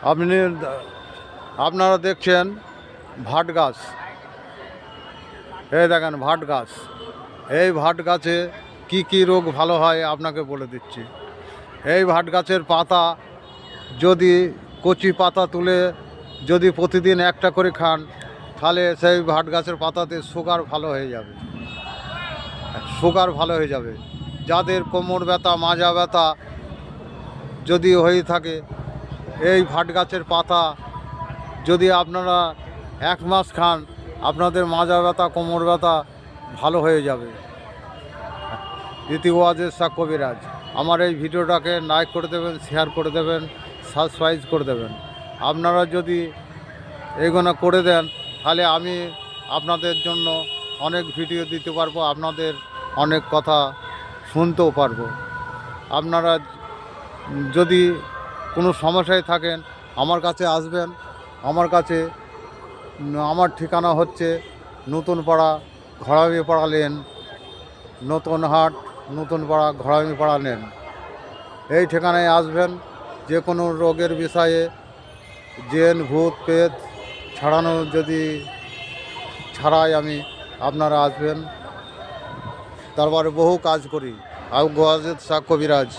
আপনি আপনারা দেখছেন ভাট গাছ। এই দেখেন ভাট গাছ। এই ভাট গাছে কি রোগ ভালো হয় আপনাকে বলে দিচ্ছি। এই ভাট গাছের পাতা যদি কচি পাতা তুলে যদি প্রতিদিন একটা করে খান, তাহলে সেই ভাট গাছের পাতাতে সুগার ভালো হয়ে যাবে। সুগার ভালো হয়ে যাবে। যাদের কোমর ব্যথা, মাজা ব্যথা যদি হয়ে থাকে, এই ভাট গাছের পাতা যদি আপনারা 1 মাস খান, আপনাদের মাজা ব্যথা, কোমর ব্যথা ভালো হয়ে যাবে। ইতি ওয়াজের শাহ কবিরাজ। আমার এই ভিডিওটাকে লাইক করে দেবেন, শেয়ার করে দেবেন, সাবস্ক্রাইব করে দেবেন। আপনারা যদি এগুলো করে দেন, তাহলে আমি আপনাদের জন্য অনেক ভিডিও দিতে পারবো, আপনাদের অনেক কথা শুনতেও পারবো। আপনারা যদি কোনো সমস্যায় থাকেন, আমার কাছে আসবেন। আমার ঠিকানা হচ্ছে নতুন পাড়া, ঘরামি পাড়া লেন, নতুন হাট, নতুন পাড়া, ঘরামি পাড়া লেন। এই ঠিকানায় আসবেন। যে কোনো রোগের বিষয়ে, জিন ভূত পেত ছাড়ানো যদি ছাড়াই আপনারা আসবেন। তারপরে বহু কাজ করি। আউ গোয়াজেদ শাহ কবিরাজ।